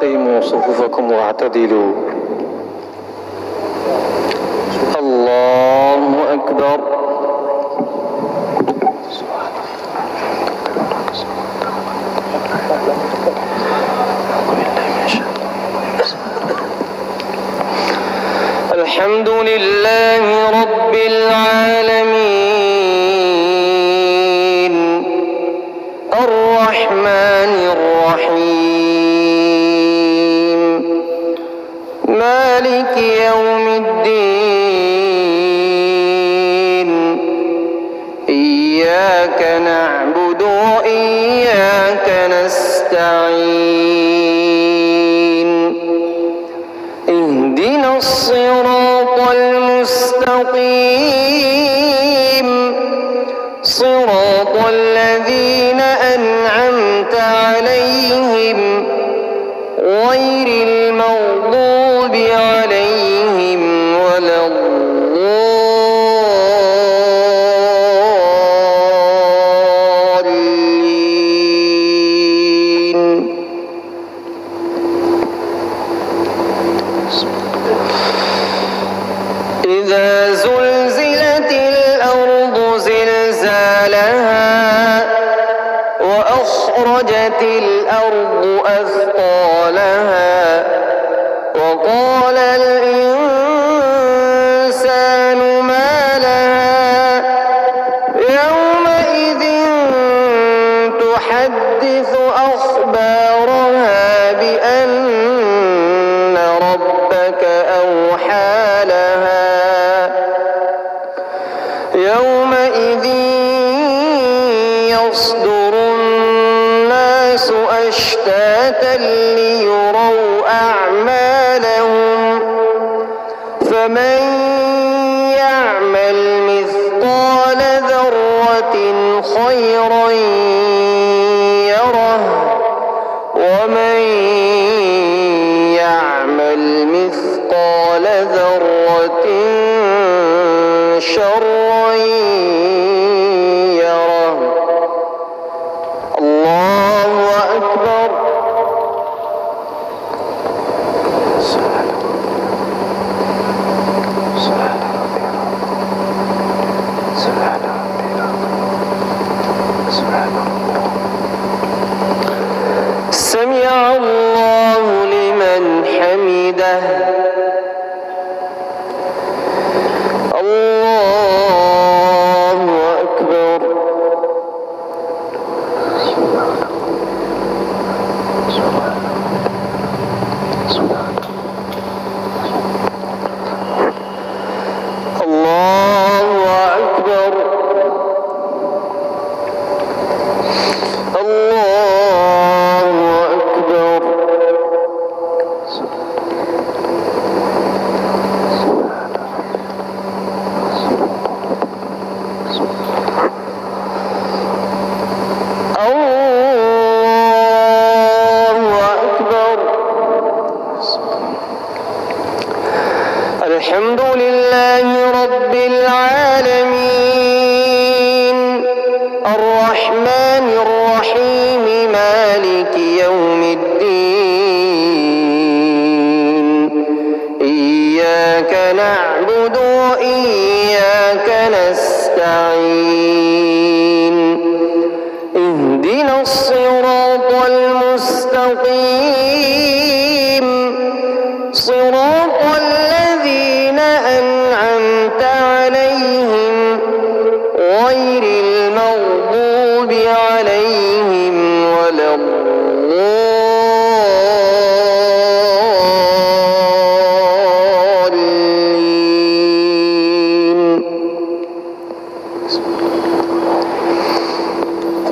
وأقيموا صفوفكم واعتدلوا. الله أكبر. الحمد لله رب العالمين الرحمن الرحيم مالك يوم الدين إياك نعبد وإياك نستعين اهدنا الصراط المستقيم صراط الذين أنعمت عليهم غير المغضوب عليهم ولا الضالين. إذا زلزلت الأرض زلزالها وأخرجت الأرض أثقالها وقال الإنسان ما لها يومئذ تحدث أخبارها بأن ربك أوحى لها يومئذ يصدر الناس أشتاتا ليروا أعمالهم فمن يعمل مثقال ذرة خيرا يره ومن يعمل مثقال ذرة شرا يره. الله أكبر. سمع الله لمن حمده. الله أكبر. الله أكبر. الله أكبر. الحمد لله رب العالمين الرحمن الرحيم مالك يوم الدين إياك نعبد وإياك نستعين اهدنا الصراط المستقيم صراط الذين أنعمت عليهم غير المغضوب عليهم ولا الضالين.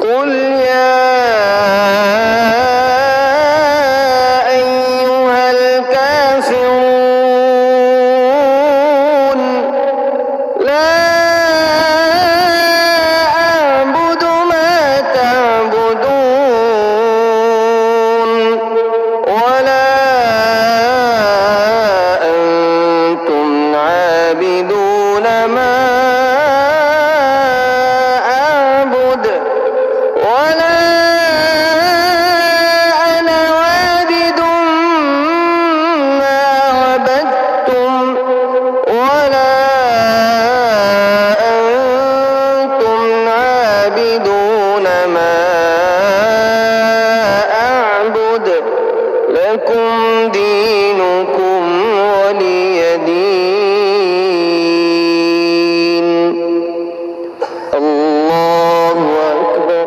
قل يا لكم دينكم ولي دين. الله أكبر.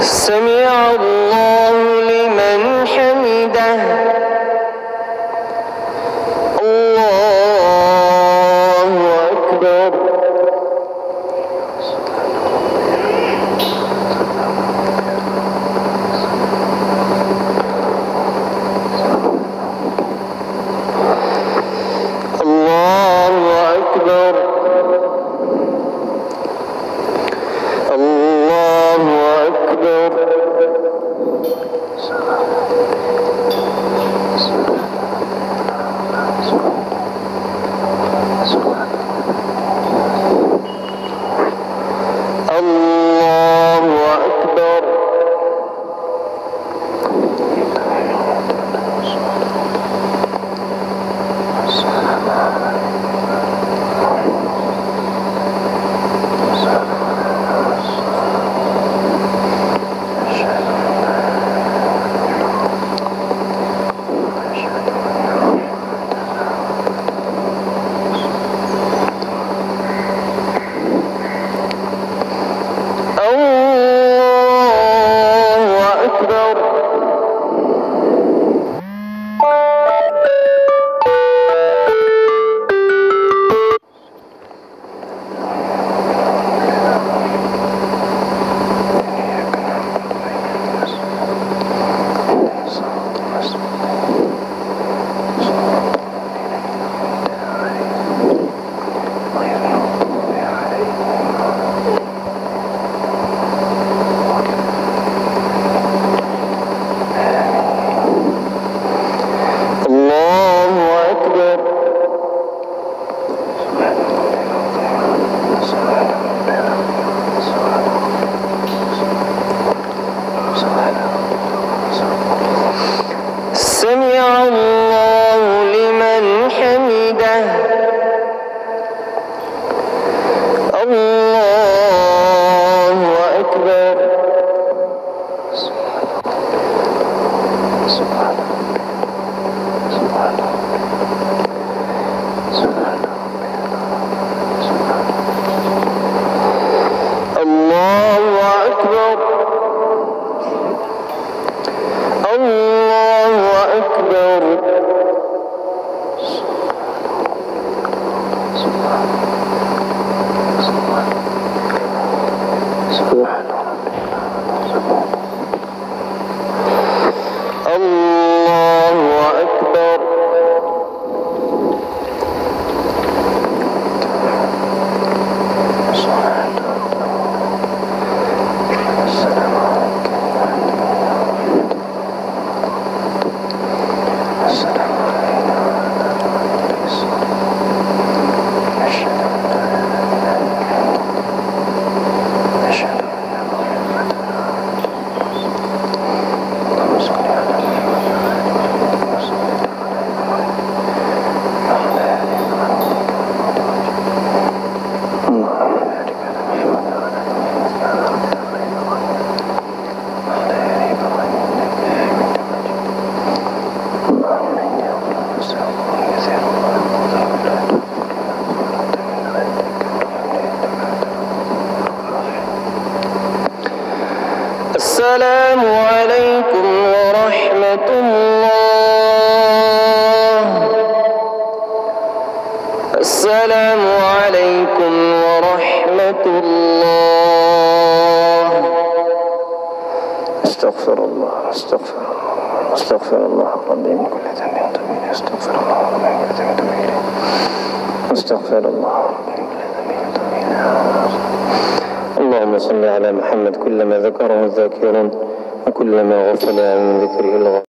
سمع الله لمن حمده. الله أكبر. الله أكبر. الله أكبر. الله أكبر. سمع الله لمن حمده. الله أكبر. الله أكبر. الله أكبر. الله أكبر. السلام عليكم ورحمة الله. السلام عليكم ورحمة الله. استغفر الله. استغفر الله. استغفر الله ربي من كل ذنب وتوب إليه. استغفر الله ربي من كل ذنب وتوب إليه. استغفر الله ربي من كل ذنب وتوب إليه. اللهم صل على محمد كلما ذكره الذاكرون وكلما غفل عن ذكره الغافلون.